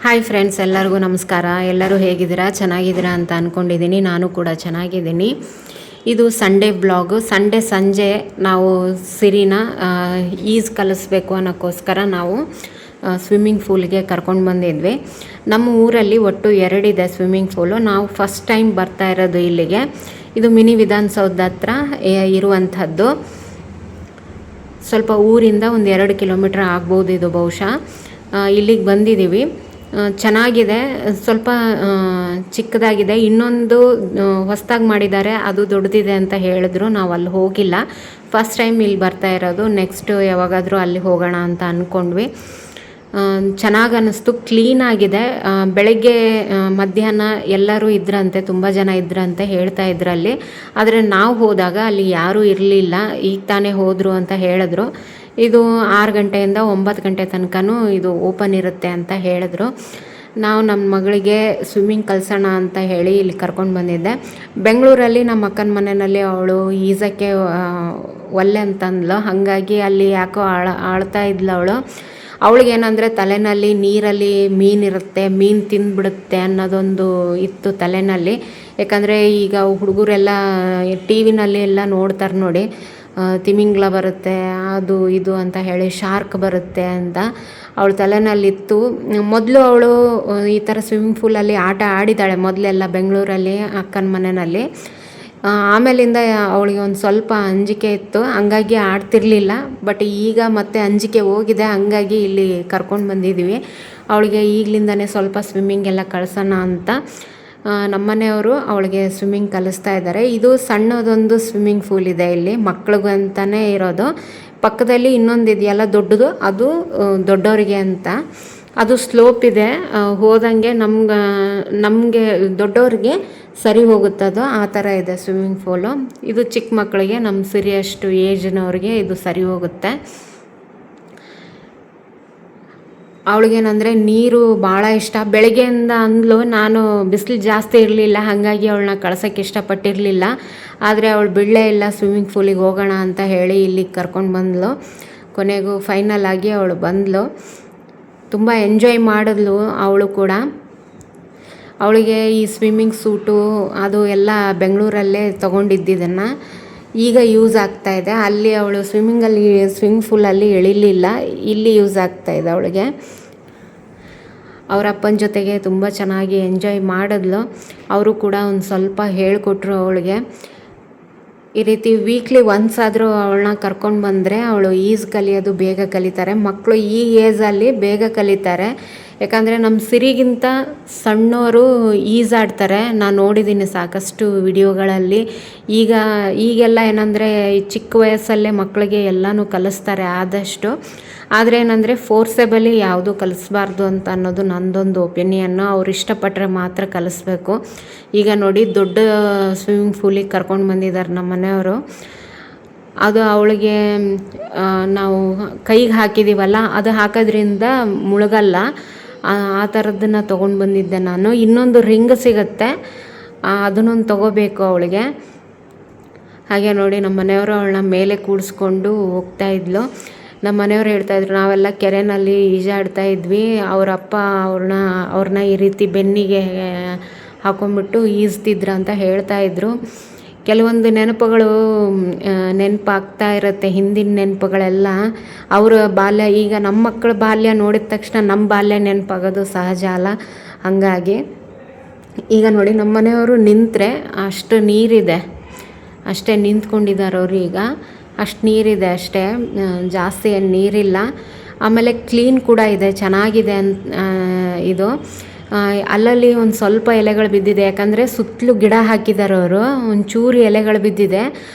Hi friends, ಎಲ್ಲರಿಗೂ ನಮಸ್ಕಾರ. ಎಲ್ಲರೂ ಹೇಗಿದ್ದೀರಾ? ಚೆನ್ನಾಗಿದ್ದೀರಾ ಅಂತ ಅಂದ್ಕೊಂಡಿದ್ದೀನಿ. ನಾನು ಕೂಡ ಚೆನ್ನಾಗಿದ್ದೀನಿ. ಇದು ಸಂಡೇ ಬ್ಲಾಗು. ಸಂಡೇ ಸಂಜೆ ನಾವು ಸಿರಿನ ಈಜು ಕಲಿಸ್ಬೇಕು ಅನ್ನೋಕ್ಕೋಸ್ಕರ ನಾವು ಸ್ವಿಮ್ಮಿಂಗ್ ಪೂಲ್ಗೆ ಕರ್ಕೊಂಡು ಬಂದಿದ್ವಿ. ನಮ್ಮ ಊರಲ್ಲಿ ಒಟ್ಟು 2 ಇದೆ ಸ್ವಿಮ್ಮಿಂಗ್ ಪೂಲು. ನಾವು ಫಸ್ಟ್ ಟೈಮ್ ಬರ್ತಾ ಇರೋದು ಇಲ್ಲಿಗೆ. ಇದು ಮಿನಿ ವಿಧಾನಸೌಧ ಹತ್ರ ಇರುವಂಥದ್ದು. ಸ್ವಲ್ಪ ಊರಿಂದ ಒಂದು 2 ಕಿಲೋಮೀಟ್ರ್ ಆಗ್ಬೋದು ಇದು ಬಹುಶಃ. ಇಲ್ಲಿಗೆ ಬಂದಿದ್ದೀವಿ. ಚೆನ್ನಾಗಿದೆ, ಸ್ವಲ್ಪ ಚಿಕ್ಕದಾಗಿದೆ. ಇನ್ನೊಂದು ಹೊಸದಾಗಿ ಮಾಡಿದ್ದಾರೆ, ಅದು ದೊಡ್ಡದಿದೆ ಅಂತ ಹೇಳಿದ್ರು. ನಾವು ಅಲ್ಲಿ ಹೋಗಿಲ್ಲ, ಫಸ್ಟ್ ಟೈಮ್ ಇಲ್ಲಿ ಬರ್ತಾ ಇರೋದು. ನೆಕ್ಸ್ಟ್ ಯಾವಾಗಾದರೂ ಅಲ್ಲಿ ಹೋಗೋಣ ಅಂತ ಅಂದ್ಕೊಂಡ್ವಿ. ಚೆನ್ನಾಗಿ ಅನ್ನಿಸ್ತು, ಕ್ಲೀನಾಗಿದೆ. ಬೆಳಗ್ಗೆ ಮಧ್ಯಾಹ್ನ ಎಲ್ಲರೂ ಇದ್ರಂತೆ, ತುಂಬ ಜನ ಇದ್ರಂತೆ ಹೇಳ್ತಾ ಇದ್ರಲ್ಲಿ. ಆದರೆ ನಾವು ಹೋದಾಗ ಅಲ್ಲಿ ಯಾರೂ ಇರಲಿಲ್ಲ, ಈಗ ತಾನೇ ಹೋದರು ಅಂತ ಹೇಳಿದ್ರು. ಇದು 6 ಗಂಟೆಯಿಂದ 9 ಗಂಟೆ ತನಕನೂ ಇದು ಓಪನ್ ಇರುತ್ತೆ ಅಂತ ಹೇಳಿದ್ರು. ನಾವು ನಮ್ಮ ಮಗಳಿಗೆ ಸ್ವಿಮ್ಮಿಂಗ್ ಕಲಿಸೋಣ ಅಂತ ಹೇಳಿ ಇಲ್ಲಿ ಕರ್ಕೊಂಡು ಬಂದಿದ್ದೆ. ಬೆಂಗಳೂರಲ್ಲಿ ನಮ್ಮ ಅಕ್ಕನ ಮನೆಯಲ್ಲಿ ಅವಳು ಈಜಕ್ಕೆ ಒಲ್ಲೆ ಅಂತಂದ್ಲು. ಹಾಗಾಗಿ ಅಲ್ಲಿ ಯಾಕೋ ಆಳ್ತಾ ಇದ್ಲು ಅವಳು. ಅವಳಿಗೇನಂದರೆ ತಲೆಯಲ್ಲಿ ನೀರಲ್ಲಿ ಮೀನಿರುತ್ತೆ, ಮೀನು ತಿಂದುಬಿಡುತ್ತೆ ಅನ್ನೋದೊಂದು ಇತ್ತು ತಲೆಯಲ್ಲಿ. ಯಾಕಂದರೆ ಈಗ ಹುಡುಗರೆಲ್ಲ ಟಿ ವಿನಲ್ಲಿ ಎಲ್ಲ ನೋಡ್ತಾರೆ ನೋಡಿ, ತಿಮಿಂಗ್ಲ ಬರುತ್ತೆ, ಅದು ಇದು ಅಂತ ಹೇಳಿ, ಶಾರ್ಕ್ ಬರುತ್ತೆ ಅಂತ ಅವಳ ತಲೆನಲ್ಲಿತ್ತು. ಮೊದಲು ಅವಳು ಈ ಥರ ಸ್ವಿಮ್ಮಿಂಗ್ ಪೂಲಲ್ಲಿ ಆಟ ಆಡಿದ್ದಾಳೆ ಮೊದಲೆಲ್ಲ ಬೆಂಗಳೂರಲ್ಲಿ ಅಕ್ಕನ ಮನೆಯಲ್ಲಿ. ಆಮೇಲಿಂದ ಅವಳಿಗೆ ಒಂದು ಸ್ವಲ್ಪ ಅಂಜಿಕೆ ಇತ್ತು, ಹಂಗಾಗಿ ಆಡ್ತಿರ್ಲಿಲ್ಲ. ಬಟ್ ಈಗ ಮತ್ತೆ ಅಂಜಿಕೆ ಹೋಗಿದೆ, ಹಂಗಾಗಿ ಇಲ್ಲಿ ಕರ್ಕೊಂಡು ಬಂದಿದ್ದೀವಿ. ಅವಳಿಗೆ ಈಗಲಿಂದನೇ ಸ್ವಲ್ಪ ಸ್ವಿಮ್ಮಿಂಗ್ ಎಲ್ಲ ಕಳ್ಸೋಣ ಅಂತ ನಮ್ಮನೆಯವರು ಅವಳಿಗೆ ಸ್ವಿಮ್ಮಿಂಗ್ ಕಲಿಸ್ತಾ ಇದ್ದಾರೆ. ಇದು ಸಣ್ಣದೊಂದು ಸ್ವಿಮ್ಮಿಂಗ್ ಪೂಲ್ ಇದೆ ಇಲ್ಲಿ, ಮಕ್ಳಿಗಂತಲೇ ಇರೋದು. ಪಕ್ಕದಲ್ಲಿ ಇನ್ನೊಂದು ಇದೆಯಲ್ಲ ದೊಡ್ಡದು, ಅದು ದೊಡ್ಡವರಿಗೆ ಅಂತ. ಅದು ಸ್ಲೋಪ್ ಇದೆ, ಹೋದಂಗೆ ನಮಗೆ ದೊಡ್ಡವ್ರಿಗೆ ಸರಿ ಹೋಗುತ್ತದು, ಆ ಥರ ಇದೆ ಸ್ವಿಮ್ಮಿಂಗ್ ಪೂಲು. ಇದು ಚಿಕ್ಕ ಮಕ್ಕಳಿಗೆ, ನಮ್ಮ ಸಿರಿಯಷ್ಟು ಏಜ್ನವ್ರಿಗೆ ಇದು ಸರಿ ಹೋಗುತ್ತೆ. ಅವಳಿಗೇನಂದರೆ ನೀರು ಭಾಳ ಇಷ್ಟ. ಬೆಳಗ್ಗೆಯಿಂದ ಅಂದ್ಲು, ನಾನು ಬಿಸಿಲು ಜಾಸ್ತಿ ಇರಲಿಲ್ಲ ಹಾಗಾಗಿ ಅವಳನ್ನ ಕಳ್ಸೋಕ್ಕೆ ಇಷ್ಟಪಟ್ಟಿರಲಿಲ್ಲ. ಆದರೆ ಅವಳು ಬಿಡಲೇ ಇಲ್ಲ, ಸ್ವಿಮ್ಮಿಂಗ್ ಪೂಲಿಗೆ ಹೋಗೋಣ ಅಂತ ಹೇಳಿ ಇಲ್ಲಿಗೆ ಕರ್ಕೊಂಡು ಬಂದಳು. ಕೊನೆಗೂ ಫೈನಲ್ ಆಗಿ ಅವಳು ಬಂದಳು. ತುಂಬ ಎಂಜಾಯ್ ಮಾಡಿದ್ಲು ಅವಳು ಕೂಡ. ಅವಳಿಗೆ ಈ ಸ್ವಿಮ್ಮಿಂಗ್ ಸೂಟು ಅದು ಎಲ್ಲ ಬೆಂಗಳೂರಲ್ಲೇ ತೊಗೊಂಡಿದ್ದಿದ್ದನ್ನು ಈಗ ಯೂಸ್ ಆಗ್ತಾಯಿದೆ. ಅಲ್ಲಿ ಅವಳು ಸ್ವಿಮ್ಮಿಂಗ್ ಪೂಲಲ್ಲಿ ಇಳಿಲಿಲ್ಲ, ಇಲ್ಲಿ ಯೂಸ್ ಆಗ್ತಾಯಿದೆ ಅವಳಿಗೆ. ಅವರ ಅಪ್ಪನ ಜೊತೆಗೆ ತುಂಬ ಚೆನ್ನಾಗಿ ಎಂಜಾಯ್ ಮಾಡಿದ್ಲು. ಅವರು ಕೂಡ ಒಂದು ಸ್ವಲ್ಪ ಹೇಳಿಕೊಟ್ರು ಅವಳಿಗೆ. ಈ ರೀತಿ ವೀಕ್ಲಿ ಒನ್ಸ್ ಆದರೂ ಅವಳನ್ನ ಕರ್ಕೊಂಡು ಬಂದರೆ ಅವಳು ಈಜು ಕಲಿಯೋದು ಬೇಗ ಕಲಿತಾರೆ. ಮಕ್ಕಳು ಈ ಏಜಲ್ಲಿ ಬೇಗ ಕಲಿತಾರೆ. ಯಾಕಂದರೆ ನಮ್ಮ ಸಿರಿಗಿಂತ ಸಣ್ಣವರು ಈಜಾಡ್ತಾರೆ, ನಾನು ನೋಡಿದ್ದೀನಿ ಸಾಕಷ್ಟು ವಿಡಿಯೋಗಳಲ್ಲಿ. ಈಗೆಲ್ಲ ಏನಂದರೆ ಚಿಕ್ಕ ವಯಸ್ಸಲ್ಲೇ ಮಕ್ಕಳಿಗೆ ಎಲ್ಲನೂ ಕಲಿಸ್ತಾರೆ ಆದಷ್ಟು. ಆದರೆ ಏನಂದರೆ ಫೋರ್ಸೆಬಲಿ ಯಾವುದೂ ಕಲಿಸ್ಬಾರ್ದು ಅಂತ ಅನ್ನೋದು ನನ್ನದೊಂದು ಒಪಿನಿಯನ್ನು. ಅವ್ರು ಇಷ್ಟಪಟ್ಟರೆ ಮಾತ್ರ ಕಲಿಸ್ಬೇಕು. ಈಗ ನೋಡಿ, ದೊಡ್ಡ ಸ್ವಿಮ್ಮಿಂಗ್ ಪೂಲಿಗೆ ಕರ್ಕೊಂಡು ಬಂದಿದ್ದಾರೆ ನಮ್ಮ ಮನೆಯವರು. ಅದು ಅವಳಿಗೆ ನಾವು ಕೈಗೆ ಹಾಕಿದ್ದೀವಲ್ಲ, ಅದು ಹಾಕೋದ್ರಿಂದ ಮುಳುಗಲ್ಲ, ಆ ಥರದ್ದನ್ನು ತೊಗೊಂಡು ಬಂದಿದ್ದೆ ನಾನು. ಇನ್ನೊಂದು ರಿಂಗ್ ಸಿಗುತ್ತೆ, ಅದನ್ನೊಂದು ತೊಗೋಬೇಕು ಅವಳಿಗೆ. ಹಾಗೆ ನೋಡಿ, ನಮ್ಮ ಮನೆಯವರು ಅವಳನ್ನ ಮೇಲೆ ಕೂಡಿಸ್ಕೊಂಡು ಹೋಗ್ತಾಯಿದ್ಲು. ನಮ್ಮ ಮನೆಯವ್ರು ಹೇಳ್ತಾಯಿದ್ರು, ನಾವೆಲ್ಲ ಕೆರೆಯಲ್ಲಿ ಈಜಾಡ್ತಾ ಇದ್ವಿ, ಅವರಪ್ಪ ಅವ್ರನ್ನ ಈ ರೀತಿ ಬೆನ್ನಿಗೆ ಹಾಕೊಂಡ್ಬಿಟ್ಟು ಈಜ್ತಿದ್ರು ಅಂತ ಹೇಳ್ತಾಯಿದ್ರು. ಕೆಲವೊಂದು ನೆನಪುಗಳು ನೆನಪಾಗ್ತಾ ಇರುತ್ತೆ, ಹಿಂದಿನ ನೆನಪುಗಳೆಲ್ಲ. ಅವರ ಬಾಲ್ಯ, ಈಗ ನಮ್ಮ ಮಕ್ಕಳ ಬಾಲ್ಯ ನೋಡಿದ ತಕ್ಷಣ ನಮ್ಮ ಬಾಲ್ಯ ನೆನಪಾಗೋದು ಸಹಜ ಅಲ್ಲ. ಹಾಗಾಗಿ ಈಗ ನೋಡಿ, ನಮ್ಮ ಮನೆಯವರು ನಿಂತರೆ ಅಷ್ಟು ನೀರಿದೆ, ಅಷ್ಟೇ ನಿಂತ್ಕೊಂಡಿದ್ದಾರೆ ಅವರು. ಈಗ ಅಷ್ಟು ನೀರಿದೆ ಅಷ್ಟೇ, ಜಾಸ್ತಿ ಏನು ನೀರಿಲ್ಲ. ಆಮೇಲೆ ಕ್ಲೀನ್ ಕೂಡ ಇದೆ, ಚೆನ್ನಾಗಿದೆ ಇದು. ಅಲ್ಲಲ್ಲಿ ಒಂದು ಸ್ವಲ್ಪ ಎಲೆಗಳು ಬಿದ್ದಿದೆ, ಯಾಕಂದರೆ ಸುತ್ತಲೂ ಗಿಡ ಹಾಕಿದ್ದಾರೆ ಅವರು. ಒಂಚೂರು ಎಲೆಗಳು ಬಿದ್ದಿದೆ,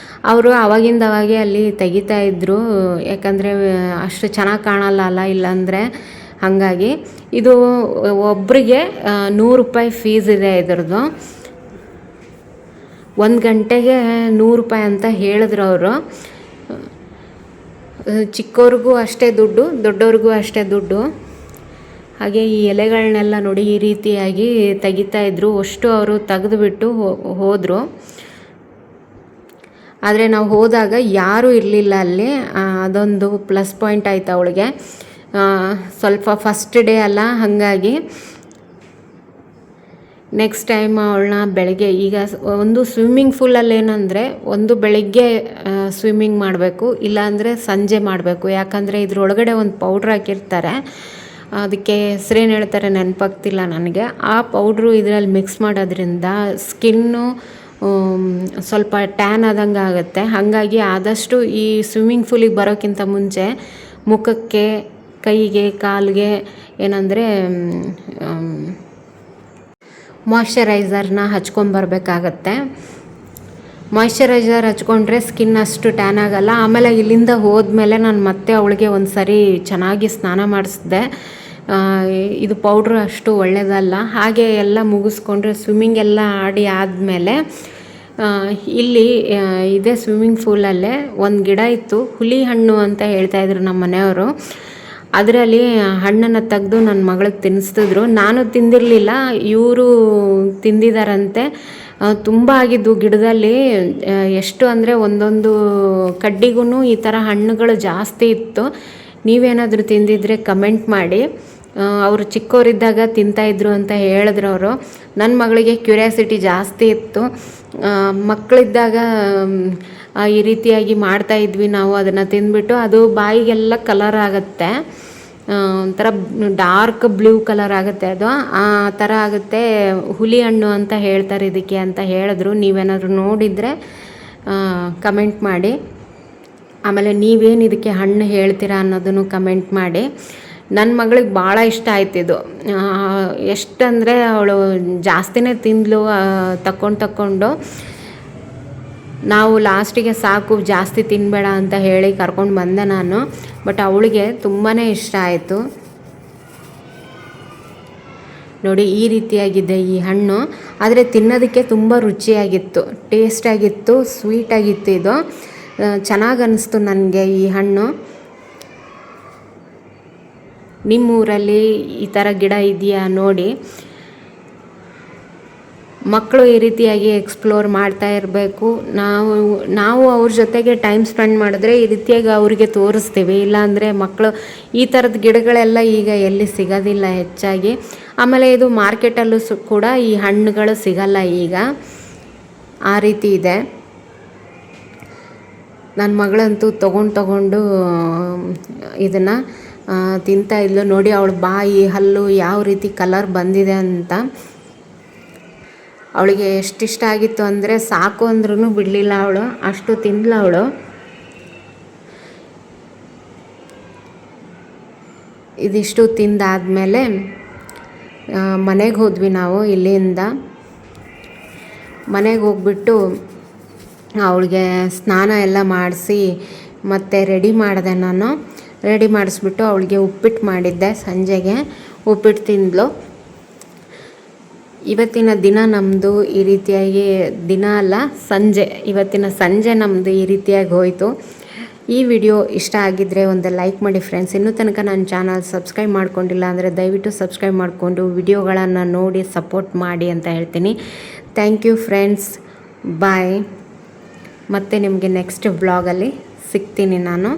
ಅವರು ಅವಾಗಿಂದವಾಗೆ ಅಲ್ಲಿ ತೆಗಿತಾ ಇದ್ದರು. ಯಾಕಂದರೆ ಅಷ್ಟು ಚೆನ್ನಾಗಿ ಕಾಣಲ್ಲ ಅಲ್ಲ ಇಲ್ಲಾಂದರೆ, ಹಾಗಾಗಿ. ಇದು ಒಬ್ಬರಿಗೆ 100 ರೂಪಾಯಿ ಫೀಸ್ ಇದೆ ಇದರದ್ದು. 1 ಗಂಟೆಗೆ 100 ರೂಪಾಯಿ ಅಂತ ಹೇಳಿದ್ರು ಅವರು. ಚಿಕ್ಕವ್ರಿಗೂ ಅಷ್ಟೇ ದುಡ್ಡು, ದೊಡ್ಡವ್ರಿಗೂ ಅಷ್ಟೇ ದುಡ್ಡು. ಹಾಗೆ ಈ ಎಲೆಗಳನ್ನೆಲ್ಲ ನೋಡಿ ಈ ರೀತಿಯಾಗಿ ತೆಗಿತಾಯಿದ್ರು. ಅಷ್ಟು ಅವರು ತೆಗೆದುಬಿಟ್ಟು ಹೋದರು. ಆದರೆ ನಾವು ಹೋದಾಗ ಯಾರೂ ಇರಲಿಲ್ಲ ಅಲ್ಲಿ, ಅದೊಂದು ಪ್ಲಸ್ ಪಾಯಿಂಟ್ ಆಯಿತು ಅವಳಿಗೆ. ಸ್ವಲ್ಪ ಫಸ್ಟ್ ಡೇ ಅಲ್ಲ, ಹಾಗಾಗಿ ನೆಕ್ಸ್ಟ್ ಟೈಮ್ ಅವಳನ್ನ ಬೆಳಗ್ಗೆ ಈಗ ಒಂದು ಸ್ವಿಮ್ಮಿಂಗ್ ಫೂಲಲ್ಲಿ ಏನಂದರೆ ಒಂದು ಬೆಳಗ್ಗೆ ಸ್ವಿಮ್ಮಿಂಗ್ ಮಾಡಬೇಕು, ಇಲ್ಲಾಂದರೆ ಸಂಜೆ ಮಾಡಬೇಕು. ಯಾಕಂದರೆ ಇದ್ರೊಳಗಡೆ ಒಂದು ಪೌಡ್ರ್ ಹಾಕಿರ್ತಾರೆ, ಅದಕ್ಕೆ ಹೆಸ್ರೇನು ಹೇಳ್ತಾರೆ ನೆನಪಾಗ್ತಿಲ್ಲ ನನಗೆ. ಆ ಪೌಡ್ರು ಇದರಲ್ಲಿ ಮಿಕ್ಸ್ ಮಾಡೋದ್ರಿಂದ ಸ್ಕಿನ್ನು ಸ್ವಲ್ಪ ಟ್ಯಾನ್ ಆದಂಗೆ ಆಗುತ್ತೆ. ಹಾಗಾಗಿ ಆದಷ್ಟು ಈ ಸ್ವಿಮ್ಮಿಂಗ್ ಫೂಲಿಗೆ ಬರೋಕ್ಕಿಂತ ಮುಂಚೆ ಮುಖಕ್ಕೆ, ಕೈಗೆ, ಕಾಲಿಗೆ ಏನಂದರೆ ಮಾಯ್ಶ್ಚರೈಸರ್ನ ಹಚ್ಕೊಂಬರ್ಬೇಕಾಗತ್ತೆ. ಮಾಯ್ಶ್ಚರೈಸರ್ ಹಚ್ಕೊಂಡ್ರೆ ಸ್ಕಿನ್ ಅಷ್ಟು ಟ್ಯಾನ್ ಆಗಲ್ಲ. ಆಮೇಲೆ ಇಲ್ಲಿಂದ ಹೋದ್ಮೇಲೆ ನಾನು ಮತ್ತೆ ಅವಳಿಗೆ ಒಂದು ಸರಿ ಚೆನ್ನಾಗಿ ಸ್ನಾನ ಮಾಡಿಸಿದೆ. ಇದು ಪೌಡ್ರು ಅಷ್ಟು ಒಳ್ಳೆಯದಲ್ಲ. ಹಾಗೆ ಎಲ್ಲ ಮುಗಿಸ್ಕೊಂಡ್ರೆ ಸ್ವಿಮ್ಮಿಂಗ್ ಎಲ್ಲ ಆಡಿ ಆದಮೇಲೆ ಇಲ್ಲಿ ಇದೇ ಸ್ವಿಮ್ಮಿಂಗ್ ಫೂಲಲ್ಲೇ ಒಂದು ಗಿಡ ಇತ್ತು, ಹುಲಿ ಹಣ್ಣು ಅಂತ ಹೇಳ್ತಾಯಿದ್ರು ನಮ್ಮ ಮನೆಯವರು. ಅದರಲ್ಲಿ ಹಣ್ಣನ್ನು ತೆಗೆದು ನನ್ನ ಮಗಳಿಗೆ ತಿನ್ನಿಸ್ತಿದ್ರು. ನಾನು ತಿಂದಿರಲಿಲ್ಲ, ಇವರು ತಿಂದಿದ್ದಾರಂತೆ. ತುಂಬ ಆಗಿದ್ದು ಗಿಡದಲ್ಲಿ, ಎಷ್ಟು ಅಂದರೆ ಒಂದೊಂದು ಕಡ್ಡಿಗೂ ಈ ಥರ ಹಣ್ಣುಗಳು ಜಾಸ್ತಿ ಇತ್ತು. ನೀವೇನಾದರೂ ತಿಂದಿದ್ರೆ ಕಮೆಂಟ್ ಮಾಡಿ. ಅವರು ಚಿಕ್ಕವರಿದ್ದಾಗ ತಿಂತಾಯಿದ್ರು ಅಂತ ಹೇಳಿದ್ರು ಅವರು. ನನ್ನ ಮಗಳಿಗೆ ಕ್ಯೂರಿಯಾಸಿಟಿ ಜಾಸ್ತಿ ಇತ್ತು. ಮಕ್ಕಳಿದ್ದಾಗ ಈ ರೀತಿಯಾಗಿ ಮಾಡ್ತಾಯಿದ್ವಿ ನಾವು. ಅದನ್ನು ತಿಂದ್ಬಿಟ್ಟು ಅದು ಬಾಯಿಗೆಲ್ಲ ಕಲರ್ ಆಗುತ್ತೆ, ಒಂಥರ ಡಾರ್ಕ್ ಬ್ಲೂ ಕಲರ್ ಆಗುತ್ತೆ, ಅದು ಆ ಥರ ಆಗುತ್ತೆ. ಹುಲಿ ಹಣ್ಣು ಅಂತ ಹೇಳ್ತಾರೆ ಇದಕ್ಕೆ ಅಂತ ಹೇಳಿದ್ರು. ನೀವೇನಾದರೂ ನೋಡಿದರೆ ಕಮೆಂಟ್ ಮಾಡಿ. ಆಮೇಲೆ ನೀವೇನು ಇದಕ್ಕೆ ಹಣ್ಣು ಹೇಳ್ತೀರಾ ಅನ್ನೋದನ್ನು ಕಮೆಂಟ್ ಮಾಡಿ. ನನ್ನ ಮಗಳಿಗೆ ಭಾಳ ಇಷ್ಟ ಆಯ್ತಿದ್ದು. ಎಷ್ಟಂದರೆ ಅವಳು ಜಾಸ್ತಿನೇ ತಿಂದಳು ತಕ್ಕೊಂಡು. ನಾವು ಲಾಸ್ಟಿಗೆ ಸಾಕು ಜಾಸ್ತಿ ತಿನ್ನಬೇಡ ಅಂತ ಹೇಳಿ ಕರ್ಕೊಂಡು ಬಂದೆ ನಾನು. ಬಟ್ ಅವಳಿಗೆ ತುಂಬಾ ಇಷ್ಟ ಆಯಿತು. ನೋಡಿ ಈ ರೀತಿಯಾಗಿದೆ ಈ ಹಣ್ಣು. ಆದರೆ ತಿನ್ನೋದಕ್ಕೆ ತುಂಬ ರುಚಿಯಾಗಿತ್ತು, ಟೇಸ್ಟಾಗಿತ್ತು, ಸ್ವೀಟಾಗಿತ್ತು. ಇದು ಚೆನ್ನಾಗಿ ಅನ್ನಿಸ್ತು ನನಗೆ ಈ ಹಣ್ಣು. ನಿಮ್ಮೂರಲ್ಲಿ ಈ ಥರ ಗಿಡ ಇದೆಯಾ ನೋಡಿ. ಮಕ್ಕಳು ಈ ರೀತಿಯಾಗಿ ಎಕ್ಸ್ಪ್ಲೋರ್ ಮಾಡ್ತಾ ಇರಬೇಕು. ನಾವು ಅವ್ರ ಜೊತೆಗೆ ಟೈಮ್ ಸ್ಪೆಂಡ್ ಮಾಡಿದ್ರೆ ಈ ರೀತಿಯಾಗಿ ಅವರಿಗೆ ತೋರಿಸ್ತೀವಿ. ಇಲ್ಲಾಂದರೆ ಮಕ್ಕಳು ಈ ಥರದ ಗಿಡಗಳೆಲ್ಲ ಈಗ ಎಲ್ಲಿ ಸಿಗೋದಿಲ್ಲ ಹೆಚ್ಚಾಗಿ. ಆಮೇಲೆ ಇದು ಮಾರ್ಕೆಟಲ್ಲೂ ಕೂಡ ಈ ಹಣ್ಣುಗಳು ಸಿಗಲ್ಲ ಈಗ, ಆ ರೀತಿ ಇದೆ. ನನ್ನ ಮಗಳಂತೂ ತಗೊಂಡು ಇದನ್ನು ತಿಂತಾ ಇದ್ಲು. ನೋಡಿ ಅವಳ ಬಾಯಿ, ಹಲ್ಲು ಯಾವ ರೀತಿ ಕಲರ್ ಬಂದಿದೆ ಅಂತ. ಅವಳಿಗೆ ಎಷ್ಟಿಷ್ಟ ಆಗಿತ್ತು ಅಂದರೆ ಸಾಕು ಅಂದ್ರೂ ಬಿಡಲಿಲ್ಲ ಅವಳು, ಅಷ್ಟು ತಿಂದ್ಲು ಅವಳು. ಇದಿಷ್ಟು ತಿಂದಾದಮೇಲೆ ಮನೆಗೆ ಹೋದ್ವಿ ನಾವು. ಇಲ್ಲಿಂದ ಮನೆಗೆ ಹೋಗ್ಬಿಟ್ಟು ಅವಳಿಗೆ ಸ್ನಾನ ಎಲ್ಲ ಮಾಡಿಸಿ ಮತ್ತು ರೆಡಿ ಮಾಡಿದೆ ನಾನು. ರೆಡಿ ಮಾಡಿಸ್ಬಿಟ್ಟು ಅವಳಿಗೆ ಉಪ್ಪಿಟ್ಟು ಮಾಡಿದ್ದೆ. ಸಂಜೆಗೆ ಉಪ್ಪಿಟ್ಟು ತಿಂದಳು. ಇವತ್ತಿನ ದಿನ ನಮ್ಮದು ಈ ರೀತಿಯಾಗಿ, ದಿನ ಅಲ್ಲ ಸಂಜೆ, ಇವತ್ತಿನ ಸಂಜೆ ನಮ್ಮದು ಈ ರೀತಿಯಾಗಿ ಹೋಯಿತು. ಈ ವಿಡಿಯೋ ಇಷ್ಟ ಆಗಿದ್ದರೆ ಒಂದು ಲೈಕ್ ಮಾಡಿ ಫ್ರೆಂಡ್ಸ್. ಇನ್ನೂ ತನಕ ನನ್ನ ಚಾನಲ್ ಸಬ್ಸ್ಕ್ರೈಬ್ ಮಾಡ್ಕೊಂಡಿಲ್ಲ ಅಂದರೆ ದಯವಿಟ್ಟು ಸಬ್ಸ್ಕ್ರೈಬ್ ಮಾಡಿಕೊಂಡು ವಿಡಿಯೋಗಳನ್ನು ನೋಡಿ ಸಪೋರ್ಟ್ ಮಾಡಿ ಅಂತ ಹೇಳ್ತೀನಿ. ಥ್ಯಾಂಕ್ ಯು ಫ್ರೆಂಡ್ಸ್, ಬಾಯ್. ಮತ್ತು ನಿಮಗೆ ನೆಕ್ಸ್ಟ್ ವ್ಲಾಗಲ್ಲಿ ಸಿಗ್ತೀನಿ ನಾನು.